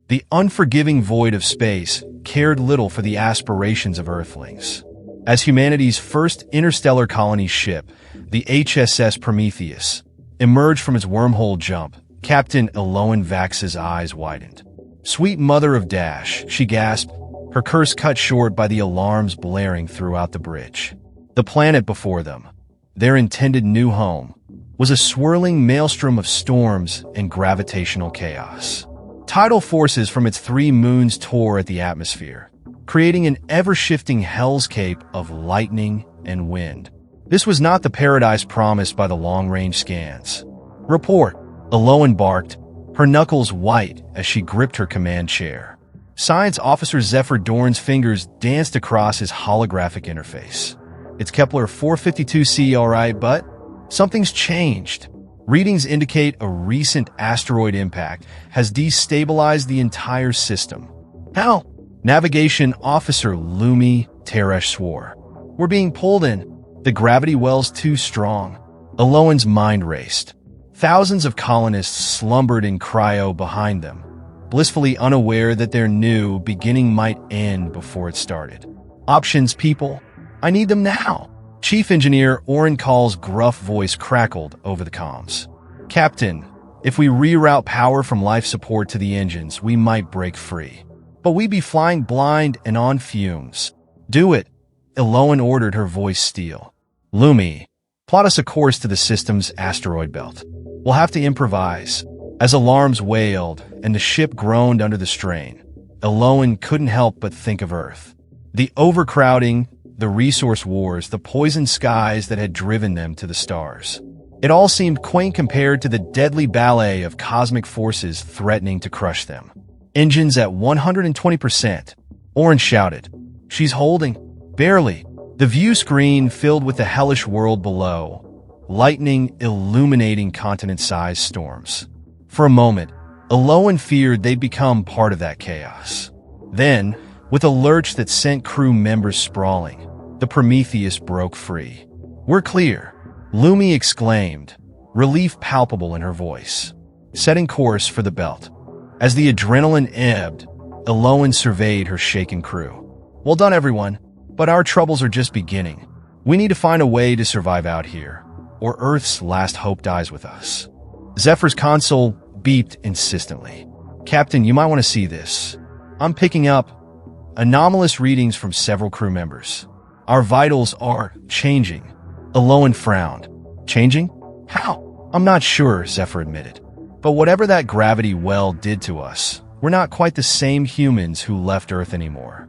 The unforgiving void of space cared little for the aspirations of Earthlings. As humanity's first interstellar colony ship, the HSS Prometheus, emerged from its wormhole jump, Captain Eloan Vax's eyes widened. "Sweet mother of Dash," she gasped, her curse cut short by the alarms blaring throughout the bridge. The planet before them, their intended new home, was a swirling maelstrom of storms and gravitational chaos. Tidal forces from its 3 moons tore at the atmosphere, creating an ever-shifting hellscape of lightning and wind. This was not the paradise promised by the long-range scans. "Report," Eloan barked, her knuckles white as she gripped her command chair. Science Officer Zephyr Dorn's fingers danced across his holographic interface. "It's Kepler 452c, all right, but something's changed. Readings indicate a recent asteroid impact has destabilized the entire system." "How?" Navigation Officer Lumi Teresh swore. "We're being pulled in. The gravity well's too strong." Eloan's mind raced. Thousands of colonists slumbered in cryo behind them, blissfully unaware that their new beginning might end before it started. "Options, people. I need them now." Chief Engineer Oren Call's gruff voice crackled over the comms. "Captain, if we reroute power from life support to the engines, we might break free. But we'd be flying blind and on fumes." "Do it," Eloan ordered, her voice steel. "Lumi, plot us a course to the system's asteroid belt. We'll have to improvise." As alarms wailed and the ship groaned under the strain, Eloan couldn't help but think of Earth. The overcrowding, the resource wars, the poisoned skies that had driven them to the stars. It all seemed quaint compared to the deadly ballet of cosmic forces threatening to crush them. "Engines at 120%. Oren shouted. "She's holding. Barely." The view screen filled with the hellish world below, lightning illuminating continent-sized storms. For a moment, Eloan feared they'd become part of that chaos. Then, with a lurch that sent crew members sprawling, the Prometheus broke free. "We're clear," Lumi exclaimed, relief palpable in her voice, setting course for the belt. As the adrenaline ebbed, Eloan surveyed her shaken crew. "Well done, everyone, but our troubles are just beginning. We need to find a way to survive out here, or Earth's last hope dies with us." Zephyr's console beeped insistently. "Captain, you might want to see this. I'm picking up anomalous readings from several crew members. Our vitals are changing." Eloan frowned. "Changing? How?" "I'm not sure," Zephyr admitted. "But whatever that gravity well did to us, we're not quite the same humans who left Earth anymore."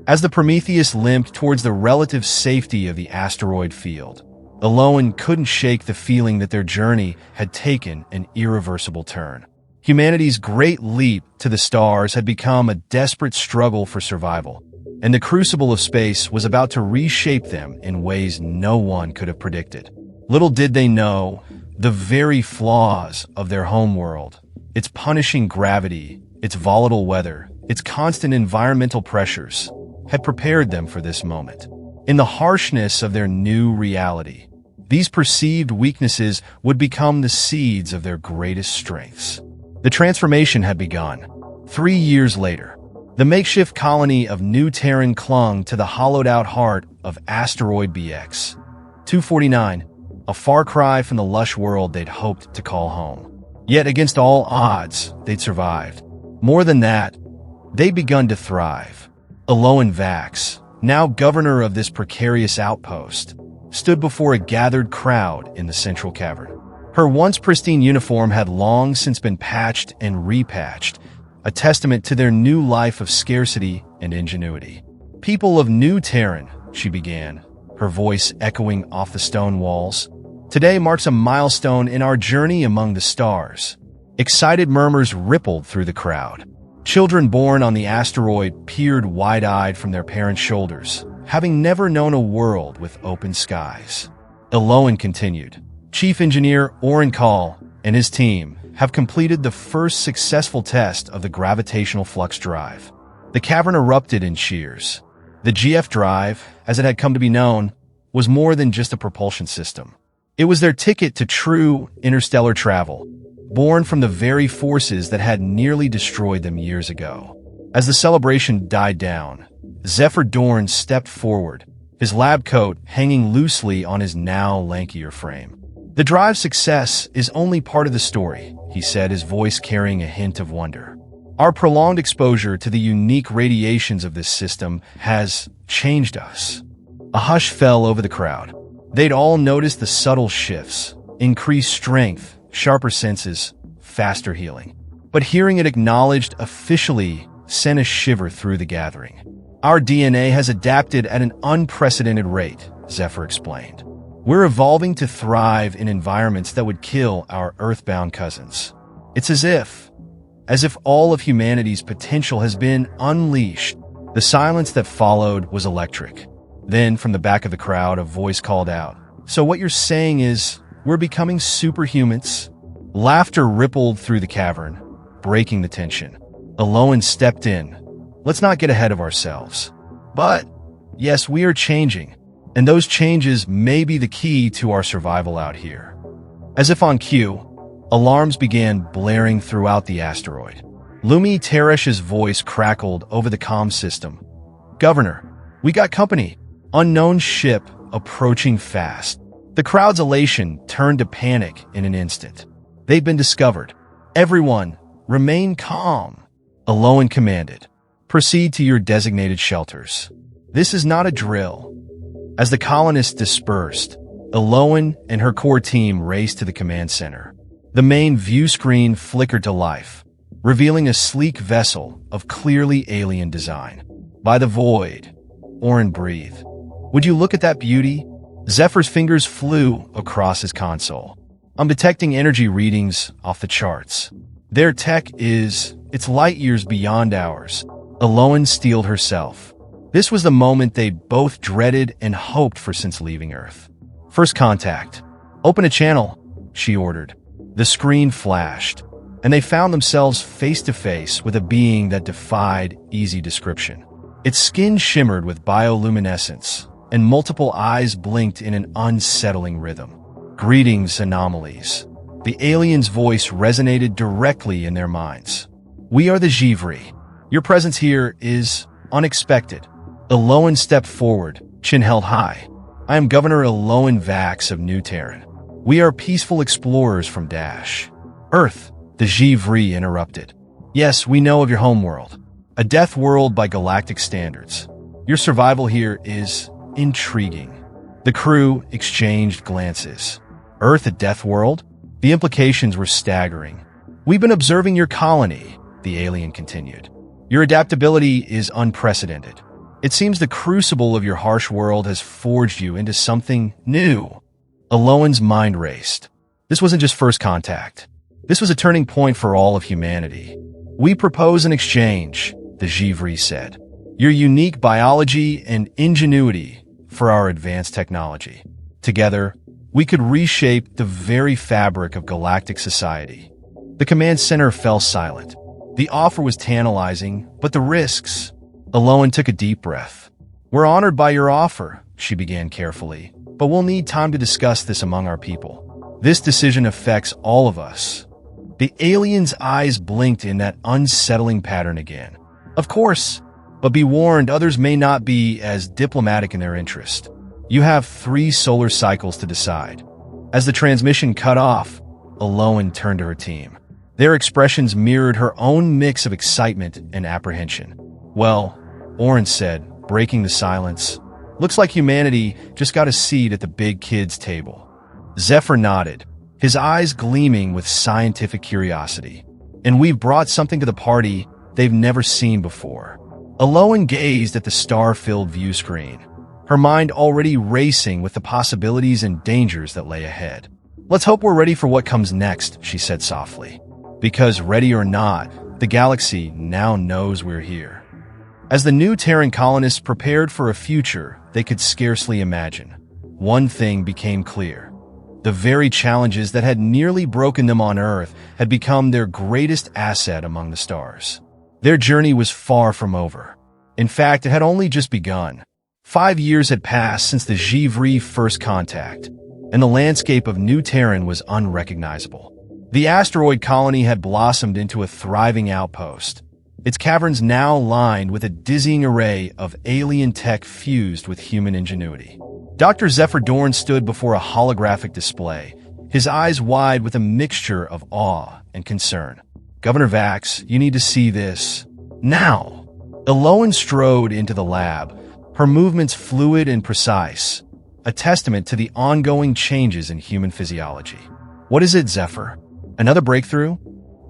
As the Prometheus limped towards the relative safety of the asteroid field, Eloan couldn't shake the feeling that their journey had taken an irreversible turn. Humanity's great leap to the stars had become a desperate struggle for survival, and the crucible of space was about to reshape them in ways no one could have predicted. Little did they know, the very flaws of their homeworld, its punishing gravity, its volatile weather, its constant environmental pressures, had prepared them for this moment. In the harshness of their new reality, these perceived weaknesses would become the seeds of their greatest strengths. The transformation had begun. 3 years later, the makeshift colony of New Terran clung to the hollowed-out heart of asteroid BX 249, a far cry from the lush world they'd hoped to call home. Yet against all odds, they'd survived. More than that, they'd begun to thrive. Eloan Vax, now governor of this precarious outpost, stood before a gathered crowd in the central cavern. Her once pristine uniform had long since been patched and repatched, a testament to their new life of scarcity and ingenuity. "People of New Terran," she began, her voice echoing off the stone walls, "today marks a milestone in our journey among the stars." Excited murmurs rippled through the crowd. Children born on the asteroid peered wide-eyed from their parents' shoulders, having never known a world with open skies. Eloan continued. "Chief Engineer Oren Call and his team have completed the first successful test of the gravitational flux drive." The cavern erupted in cheers. The GF drive, as it had come to be known, was more than just a propulsion system. It was their ticket to true interstellar travel, born from the very forces that had nearly destroyed them years ago. As the celebration died down, Zephyr Dorn stepped forward, his lab coat hanging loosely on his now lankier frame. "The drive's success is only part of the story," he said, his voice carrying a hint of wonder. "Our prolonged exposure to the unique radiations of this system has changed us." A hush fell over the crowd. They'd all noticed the subtle shifts: increased strength, sharper senses, faster healing. But hearing it acknowledged officially sent a shiver through the gathering. "Our DNA has adapted at an unprecedented rate," Zephyr explained. "We're evolving to thrive in environments that would kill our earthbound cousins. It's as if all of humanity's potential has been unleashed." The silence that followed was electric. Then, from the back of the crowd, a voice called out, "So what you're saying is, we're becoming superhumans?" Laughter rippled through the cavern, breaking the tension. Alolan stepped in. "Let's not get ahead of ourselves. But, yes, we are changing, and those changes may be the key to our survival out here." As if on cue, alarms began blaring throughout the asteroid. Lumi Teresh's voice crackled over the comm system. "Governor, we got company. Unknown ship approaching fast." The crowd's elation turned to panic in an instant. They'd been discovered. "Everyone, remain calm," Alolan commanded. "Proceed to your designated shelters. This is not a drill." As the colonists dispersed, Alolan and her core team raced to the command center. The main view screen flickered to life, revealing a sleek vessel of clearly alien design. "By the void," Orin breathed. "Would you look at that beauty?" Zephyr's fingers flew across his console. "I'm detecting energy readings off the charts. Their tech it's light years beyond ours." Alolan steeled herself. This was the moment they'd both dreaded and hoped for since leaving Earth. "First contact. Open a channel," she ordered. The screen flashed, and they found themselves face to face with a being that defied easy description. Its skin shimmered with bioluminescence, and multiple eyes blinked in an unsettling rhythm. "Greetings, anomalies." The alien's voice resonated directly in their minds. "We are the Jivri. Your presence here is unexpected." Alolan stepped forward, chin held high. "I am Governor Alolan Vax of New Terran. We are peaceful explorers from Dash." "Earth," the Jivri interrupted. "Yes, we know of your homeworld. A death world by galactic standards. Your survival here is intriguing." The crew exchanged glances. "Earth a death world?" The implications were staggering. "We've been observing your colony," the alien continued. "Your adaptability is unprecedented. It seems the crucible of your harsh world has forged you into something new." Alolan's mind raced. This wasn't just first contact. This was a turning point for all of humanity. "We propose an exchange," the Jivri said. "Your unique biology and ingenuity for our advanced technology. Together, we could reshape the very fabric of galactic society." The command center fell silent. The offer was tantalizing, but the risks... Alolan took a deep breath. "We're honored by your offer," she began carefully, "but we'll need time to discuss this among our people. This decision affects all of us." The alien's eyes blinked in that unsettling pattern again. "Of course, but be warned, others may not be as diplomatic in their interest. You have 3 solar cycles to decide." As the transmission cut off, Alolan turned to her team. Their expressions mirrored her own mix of excitement and apprehension. "Well," Orin said, breaking the silence, "looks like humanity just got a seat at the big kids' table." Zephyr nodded, his eyes gleaming with scientific curiosity. "And we've brought something to the party they've never seen before." Alolan gazed at the star-filled view screen, her mind already racing with the possibilities and dangers that lay ahead. "Let's hope we're ready for what comes next," she said softly. "Because ready or not, the galaxy now knows we're here." As the new Terran colonists prepared for a future they could scarcely imagine, one thing became clear. The very challenges that had nearly broken them on Earth had become their greatest asset among the stars. Their journey was far from over. In fact, it had only just begun. 5 years had passed since the Jivri first contact, and the landscape of New Terran was unrecognizable. The asteroid colony had blossomed into a thriving outpost, its caverns now lined with a dizzying array of alien tech fused with human ingenuity. Dr. Zephyr Dorn stood before a holographic display, his eyes wide with a mixture of awe and concern. "Governor Vax, you need to see this. Now!" Eloan strode into the lab, her movements fluid and precise, a testament to the ongoing changes in human physiology. "What is it, Zephyr? Another breakthrough?"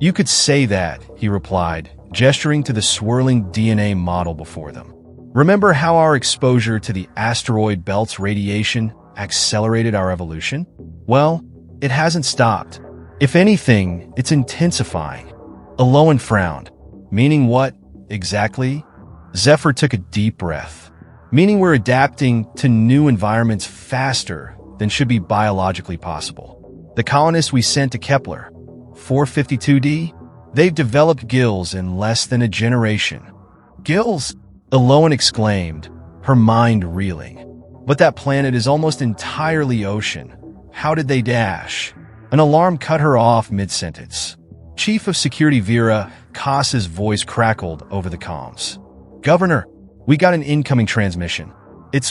"You could say that," he replied, gesturing to the swirling DNA model before them. "Remember how our exposure to the asteroid belt's radiation accelerated our evolution? Well, it hasn't stopped. If anything, it's intensifying." Eloan frowned. "Meaning what, exactly?" Zephyr took a deep breath. "Meaning we're adapting to new environments faster than should be biologically possible. The colonists we sent to Kepler, 452d, they've developed gills in less than a generation." "Gills?" Eloan exclaimed, her mind reeling. "But that planet is almost entirely ocean. How did they dash?" An alarm cut her off mid-sentence. Chief of Security Vera Kaas's voice crackled over the comms. "Governor, we got an incoming transmission.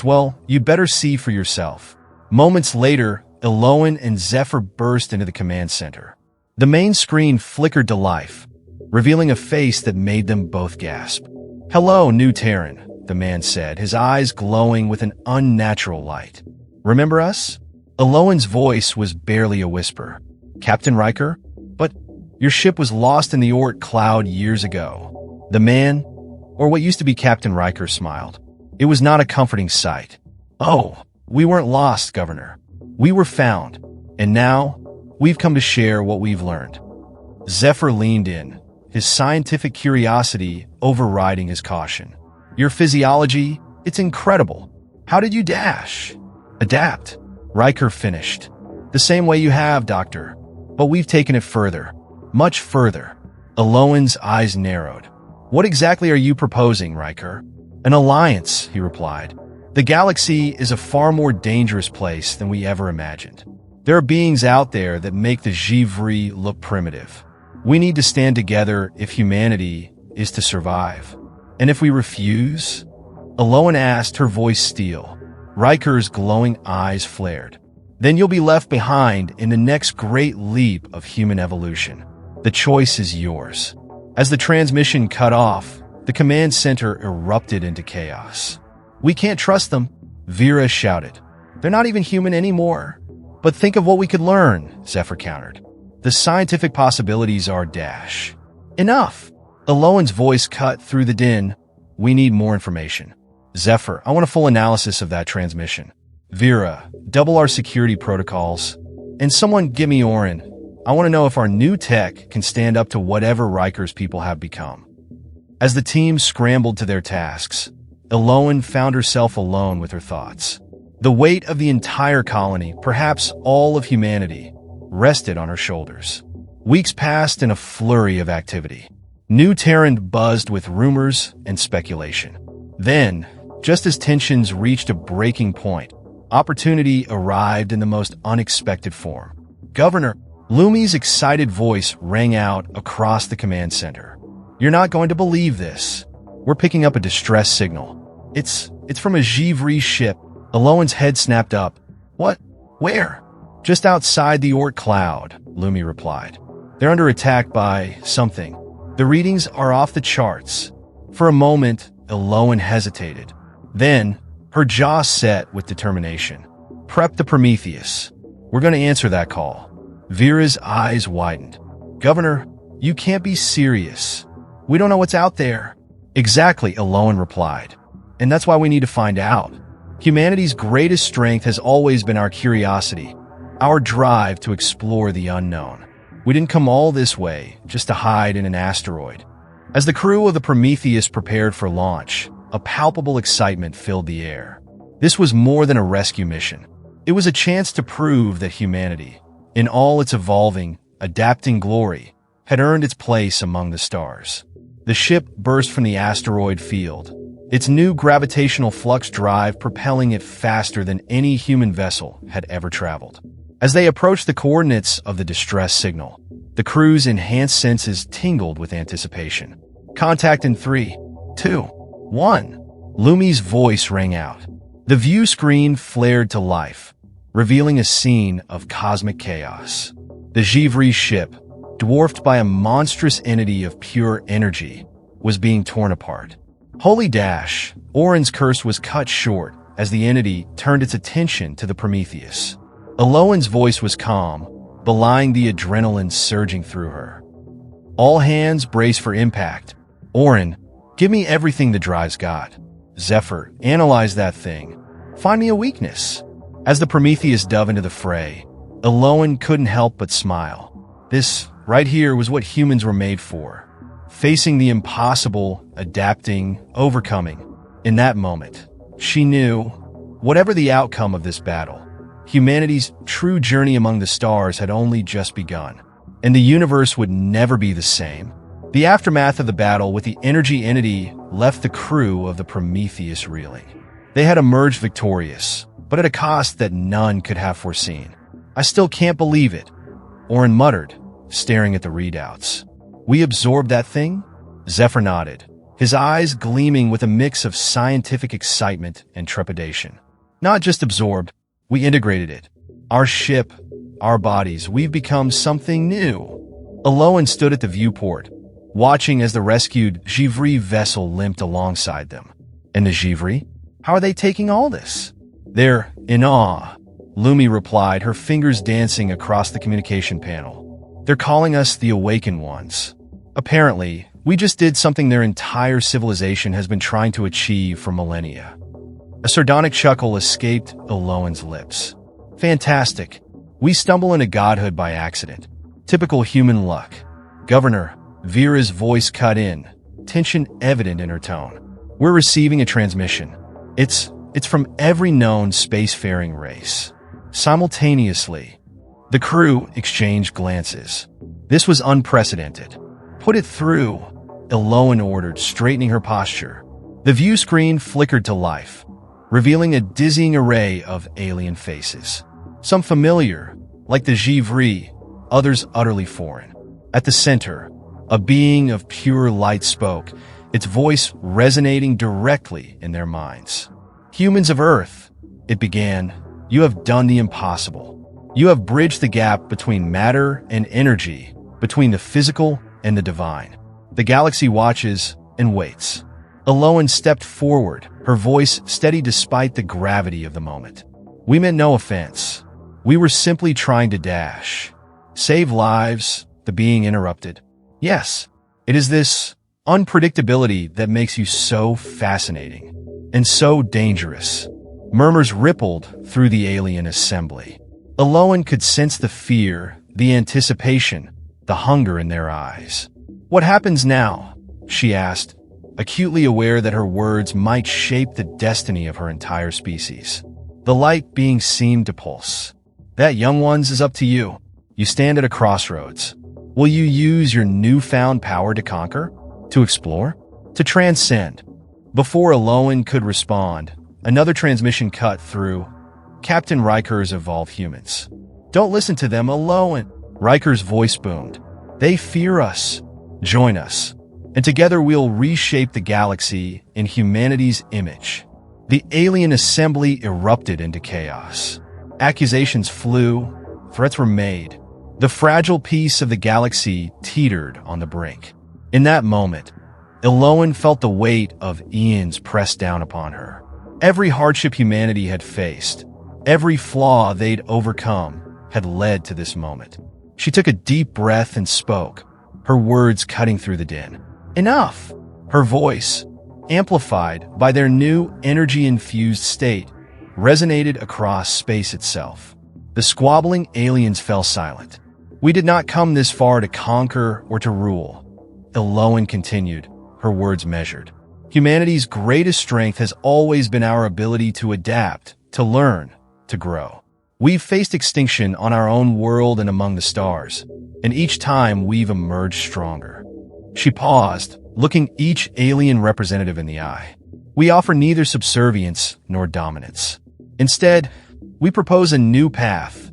Well, you better see for yourself." Moments later, Eloan and Zephyr burst into the command center. The main screen flickered to life, revealing a face that made them both gasp. "Hello, New Terran," the man said, his eyes glowing with an unnatural light. "Remember us?" Eloan's voice was barely a whisper. "Captain Riker? But your ship was lost in the Oort cloud years ago." The man, or what used to be Captain Riker, smiled. It was not a comforting sight. "Oh, we weren't lost, Governor. We were found, and now we've come to share what we've learned." Zephyr leaned in, his scientific curiosity overriding his caution. "Your physiology, it's incredible. How did you dash?" "Adapt," Riker finished. "The same way you have, Doctor. But we've taken it further. Much further." Eloan's eyes narrowed. "What exactly are you proposing, Riker?" "An alliance," he replied. "The galaxy is a far more dangerous place than we ever imagined. There are beings out there that make the Jivri look primitive. We need to stand together if humanity is to survive." "And if we refuse?" Eloan asked, her voice steel. Riker's glowing eyes flared. "Then you'll be left behind in the next great leap of human evolution. The choice is yours." As the transmission cut off, the command center erupted into chaos. "We can't trust them," Vera shouted. "They're not even human anymore." "But think of what we could learn," Zephyr countered. "The scientific possibilities are dash." "Enough!" Eloan's voice cut through the din. "We need more information." "Zephyr, I want a full analysis of that transmission." "Vera, double our security protocols. And someone give me Orin. I want to know if our new tech can stand up to whatever Riker's people have become." As the team scrambled to their tasks, Eloan found herself alone with her thoughts. The weight of the entire colony, perhaps all of humanity, rested on her shoulders. Weeks passed in a flurry of activity. New Terran buzzed with rumors and speculation. Then, just as tensions reached a breaking point, opportunity arrived in the most unexpected form. "Governor," Lumi's excited voice rang out across the command center. "You're not going to believe this. We're picking up a distress signal. It's from a Jivri ship." Eloan's head snapped up. "What? Where?" "Just outside the Oort cloud," Lumi replied. "They're under attack by something. The readings are off the charts." For a moment, Eloan hesitated. Then, her jaw set with determination. "Prep the Prometheus. We're going to answer that call." Vera's eyes widened. "Governor, you can't be serious. We don't know what's out there." "Exactly," Eloan replied. "And that's why we need to find out. Humanity's greatest strength has always been our curiosity, our drive to explore the unknown. We didn't come all this way just to hide in an asteroid." As the crew of the Prometheus prepared for launch, a palpable excitement filled the air. This was more than a rescue mission. It was a chance to prove that humanity, in all its evolving, adapting glory, had earned its place among the stars. The ship burst from the asteroid field, its new gravitational flux drive propelling it faster than any human vessel had ever traveled. As they approached the coordinates of the distress signal, The crew's enhanced senses tingled with anticipation. Contact in 3, 2, 1. Lumi's voice rang out. The view screen flared to life, revealing a scene of cosmic chaos. The HFY ship, dwarfed by a monstrous entity of pure energy, was being torn apart. Holy dash! Oren's curse was cut short as the entity turned its attention to the Prometheus. Aloan's voice was calm, belying the adrenaline surging through her. All hands brace for impact. Oren, give me everything that drives God. Zephyr, analyze that thing. Find me a weakness. As the Prometheus dove into the fray, Aloan couldn't help but smile. This, right here, was what humans were made for. Facing the impossible, adapting, overcoming. In that moment, she knew, whatever the outcome of this battle, humanity's true journey among the stars had only just begun, and the universe would never be the same. The aftermath of the battle with the energy entity left the crew of the Prometheus reeling. They had emerged victorious, but at a cost that none could have foreseen. I still can't believe it, Oren muttered, staring at the readouts. We absorbed that thing? Zephyr nodded, his eyes gleaming with a mix of scientific excitement and trepidation. Not just absorbed, we integrated it. Our ship, our bodies, we've become something new. Aloan stood at the viewport, watching as the rescued HFY vessel limped alongside them. And the HFY? How are they taking all this? They're in awe, Lumi replied, her fingers dancing across the communication panel. They're calling us the Awakened Ones. Apparently, we just did something their entire civilization has been trying to achieve for millennia. A sardonic chuckle escaped Aloan's lips. Fantastic. We stumble into godhood by accident. Typical human luck. Governor, Vera's voice cut in, tension evident in her tone. We're receiving a transmission. It's from every known spacefaring race. Simultaneously, the crew exchanged glances. This was unprecedented. Put it through, Aloan ordered, straightening her posture. The view screen flickered to life, revealing a dizzying array of alien faces. Some familiar, like the HFY, others utterly foreign. At the center, a being of pure light spoke, its voice resonating directly in their minds. Humans of Earth, it began, you have done the impossible. You have bridged the gap between matter and energy, between the physical and the divine. The galaxy watches and waits. Aloan stepped forward, her voice steady despite the gravity of the moment. We meant no offense. We were simply trying to dash. Save lives, the being interrupted. Yes, it is this unpredictability that makes you so fascinating and so dangerous. Murmurs rippled through the alien assembly. Aloan could sense the fear, the anticipation, the hunger in their eyes. What happens now? She asked, acutely aware that her words might shape the destiny of her entire species. The light being seemed to pulse. That, young ones, is up to you. You stand at a crossroads. Will you use your newfound power to conquer? To explore? To transcend? Before Aloan could respond, another transmission cut through. Captain Riker's evolved humans. Don't listen to them, Aloan. Riker's voice boomed. They fear us. Join us. And together we'll reshape the galaxy in humanity's image. The alien assembly erupted into chaos. Accusations flew. Threats were made. The fragile piece of the galaxy teetered on the brink. In that moment, Aloan felt the weight of eons pressed down upon her. Every hardship humanity had faced, every flaw they'd overcome, had led to this moment. She took a deep breath and spoke, her words cutting through the din. Enough! Her voice, amplified by their new energy-infused state, resonated across space itself. The squabbling aliens fell silent. We did not come this far to conquer or to rule. Aloan continued, her words measured. Humanity's greatest strength has always been our ability to adapt, to learn, to grow. We've faced extinction on our own world and among the stars, and each time we've emerged stronger. She paused, looking each alien representative in the eye. We offer neither subservience nor dominance. Instead, we propose a new path,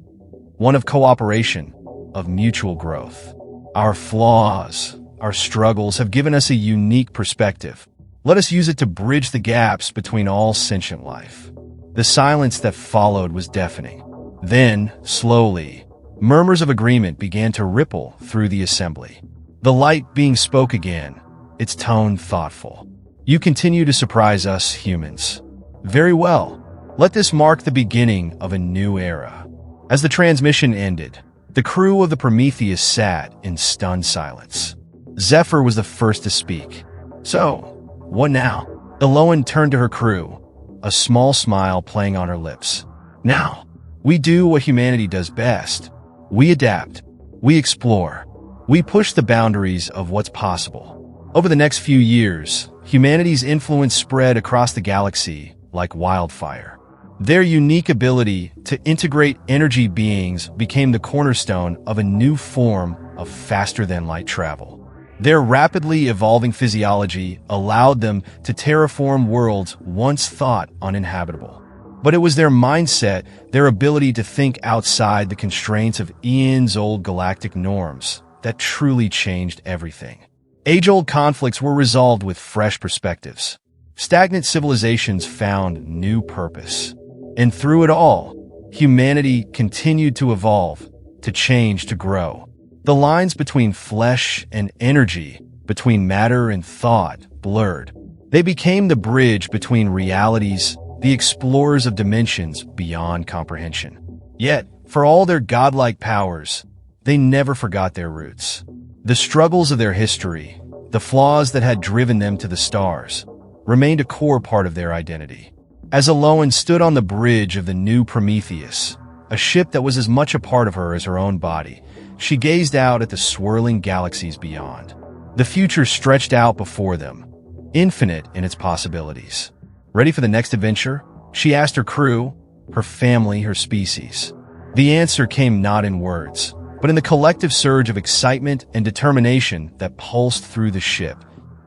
one of cooperation, of mutual growth. Our flaws, our struggles have given us a unique perspective. Let us use it to bridge the gaps between all sentient life. The silence that followed was deafening. Then, slowly, murmurs of agreement began to ripple through the assembly. The light being spoke again, its tone thoughtful. You continue to surprise us humans. Very well. Let this mark the beginning of a new era. As the transmission ended, the crew of the Prometheus sat in stunned silence. Zephyr was the first to speak. So, what now? Eloan turned to her crew, a small smile playing on her lips. Now, we do what humanity does best. We adapt. We explore. We push the boundaries of what's possible. Over the next few years, humanity's influence spread across the galaxy like wildfire. Their unique ability to integrate energy beings became the cornerstone of a new form of faster-than-light travel. Their rapidly evolving physiology allowed them to terraform worlds once thought uninhabitable. But it was their mindset, their ability to think outside the constraints of eons-old galactic norms, that truly changed everything. Age-old conflicts were resolved with fresh perspectives. Stagnant civilizations found new purpose. And through it all, humanity continued to evolve, to change, to grow. The lines between flesh and energy, between matter and thought, blurred. They became the bridge between realities, the explorers of dimensions beyond comprehension. Yet, for all their godlike powers, they never forgot their roots. The struggles of their history, the flaws that had driven them to the stars, remained a core part of their identity. As Eloan stood on the bridge of the new Prometheus, a ship that was as much a part of her as her own body, she gazed out at the swirling galaxies beyond. The future stretched out before them, infinite in its possibilities. Ready for the next adventure? She asked her crew, her family, her species. The answer came not in words, but in the collective surge of excitement and determination that pulsed through the ship,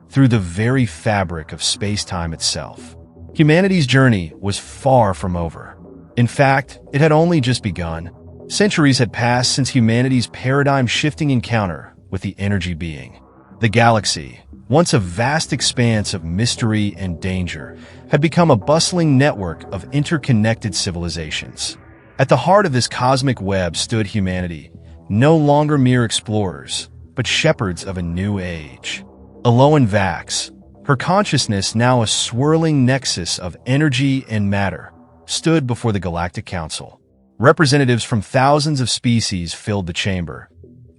through the very fabric of space-time itself. Humanity's journey was far from over. In fact, it had only just begun. Centuries had passed since humanity's paradigm-shifting encounter with the energy being. The galaxy, once a vast expanse of mystery and danger, had become a bustling network of interconnected civilizations. At the heart of this cosmic web stood humanity, no longer mere explorers, but shepherds of a new age. Eloan Vax, her consciousness now a swirling nexus of energy and matter, stood before the Galactic Council. Representatives from thousands of species filled the chamber,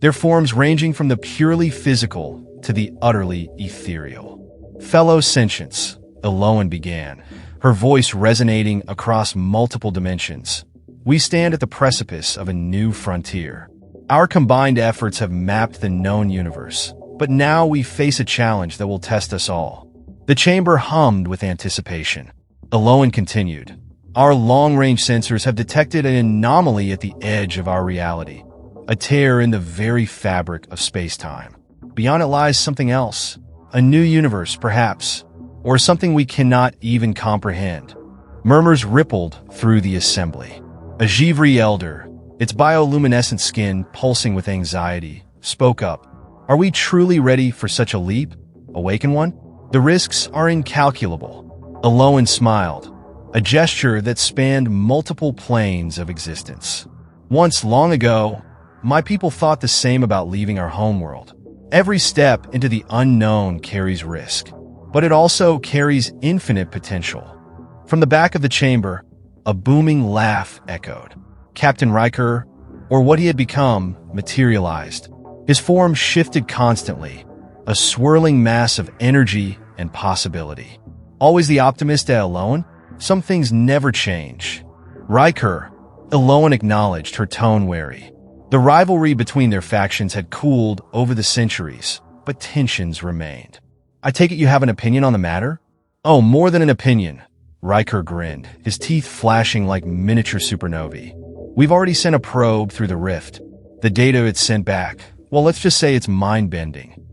their forms ranging from the purely physical to the utterly ethereal. Fellow sentients, Eloan began, her voice resonating across multiple dimensions. We stand at the precipice of a new frontier. Our combined efforts have mapped the known universe, but now we face a challenge that will test us all. The chamber hummed with anticipation. Eloan continued. Our long-range sensors have detected an anomaly at the edge of our reality, a tear in the very fabric of space-time. Beyond it lies something else, a new universe, perhaps, or something we cannot even comprehend. Murmurs rippled through the assembly. A Jivri elder, its bioluminescent skin pulsing with anxiety, spoke up. Are we truly ready for such a leap? Awaken one? The risks are incalculable. Eloan smiled, a gesture that spanned multiple planes of existence. Once long ago, my people thought the same about leaving our homeworld. Every step into the unknown carries risk, but it also carries infinite potential. From the back of the chamber, a booming laugh echoed. Captain Riker, or what he had become, materialized. His form shifted constantly, a swirling mass of energy and possibility. Always the optimist at Eloan? Some things never change. Riker, Eloan acknowledged, her tone wary. The rivalry between their factions had cooled over the centuries, but tensions remained. I take it you have an opinion on the matter? Oh, more than an opinion. Riker grinned, his teeth flashing like miniature supernovae. We've already sent a probe through the rift. The data it sent back, well, let's just say it's mind-bending.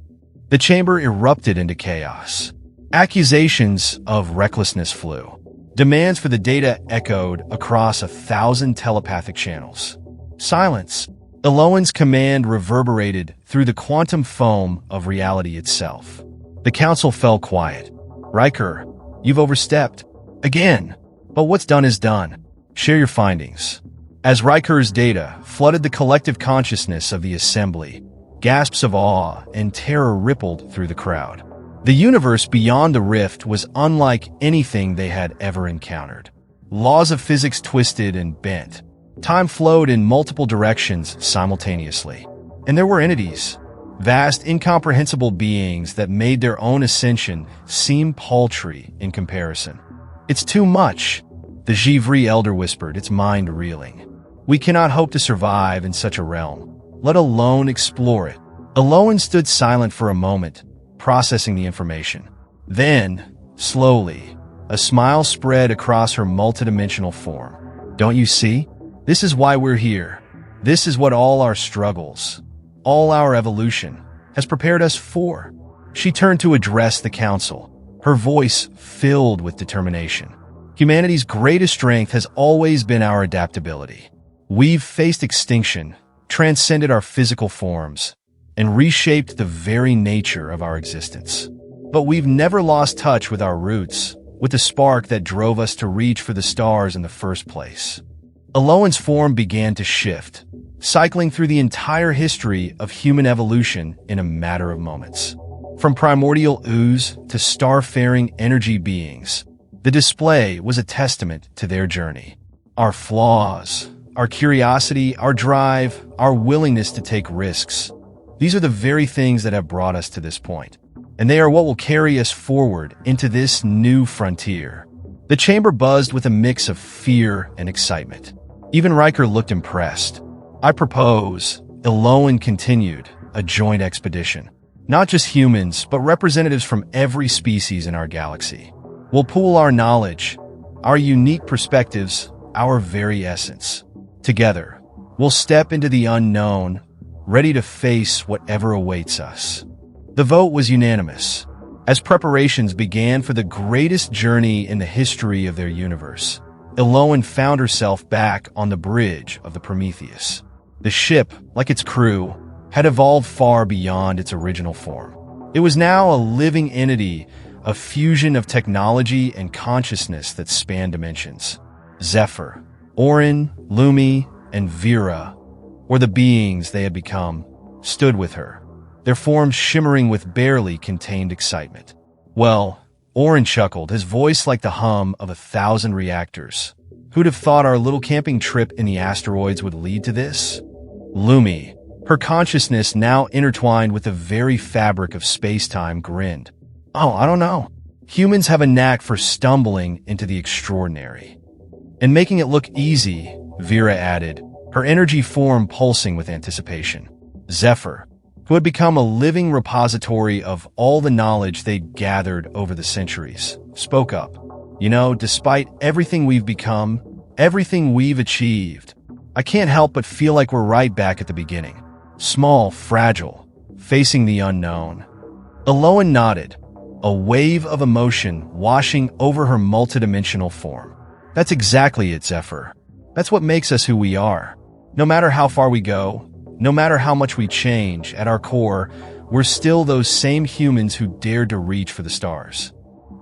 The chamber erupted into chaos. Accusations of recklessness flew. Demands for the data echoed across 1,000 telepathic channels. Silence. Eloan's command reverberated through the quantum foam of reality itself. The council fell quiet. Riker, you've overstepped. Again. But what's done is done. Share your findings. As Riker's data flooded the collective consciousness of the assembly, gasps of awe and terror rippled through the crowd. The universe beyond the rift was unlike anything they had ever encountered. Laws of physics twisted and bent. Time flowed in multiple directions simultaneously. And there were entities, vast, incomprehensible beings that made their own ascension seem paltry in comparison. It's too much, the Jivri elder whispered, its mind reeling. We cannot hope to survive in such a realm, let alone explore it. Eloan stood silent for a moment, processing the information. Then, slowly, a smile spread across her multidimensional form. Don't you see? This is why we're here. This is what all our struggles, all our evolution, has prepared us for. She turned to address the council, her voice filled with determination. Humanity's greatest strength has always been our adaptability. We've faced extinction, transcended our physical forms, and reshaped the very nature of our existence. But we've never lost touch with our roots, with the spark that drove us to reach for the stars in the first place. Eloan's form began to shift, cycling through the entire history of human evolution in a matter of moments. From primordial ooze to star-faring energy beings, the display was a testament to their journey. Our flaws, our curiosity, our drive, our willingness to take risks. These are the very things that have brought us to this point, and they are what will carry us forward into this new frontier. The chamber buzzed with a mix of fear and excitement. Even Riker looked impressed. I propose, Eloan continued, a joint expedition. Not just humans, but representatives from every species in our galaxy. We'll pool our knowledge, our unique perspectives, our very essence. Together, we'll step into the unknown, ready to face whatever awaits us. The vote was unanimous, as preparations began for the greatest journey in the history of their universe. Eloan found herself back on the bridge of the Prometheus. The ship, like its crew, had evolved far beyond its original form. It was now a living entity, a fusion of technology and consciousness that spanned dimensions. Zephyr, Orin, Lumi, and Vera, or the beings they had become, stood with her, their forms shimmering with barely contained excitement. Well, Orin chuckled, his voice like the hum of 1,000 reactors. Who'd have thought our little camping trip in the asteroids would lead to this? Lumi, her consciousness now intertwined with the very fabric of space-time, grinned. Oh, I don't know. Humans have a knack for stumbling into the extraordinary. And making it look easy, Vera added, her energy form pulsing with anticipation. Zephyr, who had become a living repository of all the knowledge they'd gathered over the centuries, spoke up. You know, despite everything we've become, everything we've achieved, I can't help but feel like we're right back at the beginning. Small, fragile, facing the unknown. Eloan nodded, a wave of emotion washing over her multidimensional form. That's exactly it, Zephyr. That's what makes us who we are. No matter how far we go, no matter how much we change, at our core, we're still those same humans who dared to reach for the stars.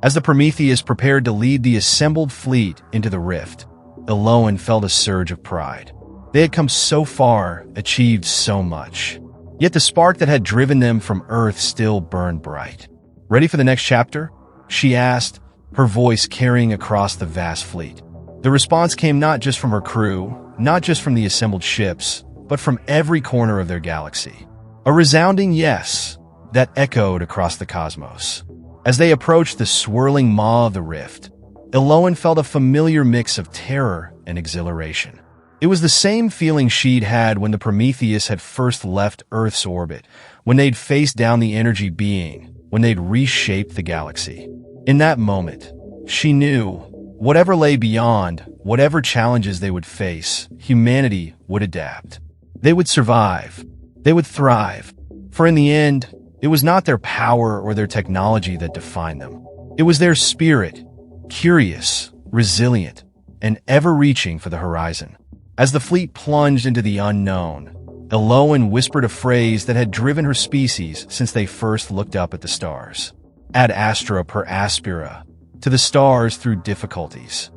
As the Prometheus prepared to lead the assembled fleet into the rift, Eloan felt a surge of pride. They had come so far, achieved so much. Yet the spark that had driven them from Earth still burned bright. Ready for the next chapter? She asked, her voice carrying across the vast fleet. The response came not just from her crew, not just from the assembled ships, but from every corner of their galaxy. A resounding yes that echoed across the cosmos. As they approached the swirling maw of the rift, Eloan felt a familiar mix of terror and exhilaration. It was the same feeling she'd had when the Prometheus had first left Earth's orbit, when they'd faced down the energy being, when they'd reshaped the galaxy. In that moment, she knew, whatever lay beyond, whatever challenges they would face, humanity would adapt. They would survive. They would thrive. For in the end, it was not their power or their technology that defined them. It was their spirit, curious, resilient, and ever reaching for the horizon. As the fleet plunged into the unknown, Eloan whispered a phrase that had driven her species since they first looked up at the stars. Ad astra per aspera, to the stars through difficulties.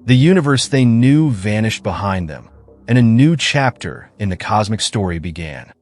The universe they knew vanished behind them, and a new chapter in the cosmic story began.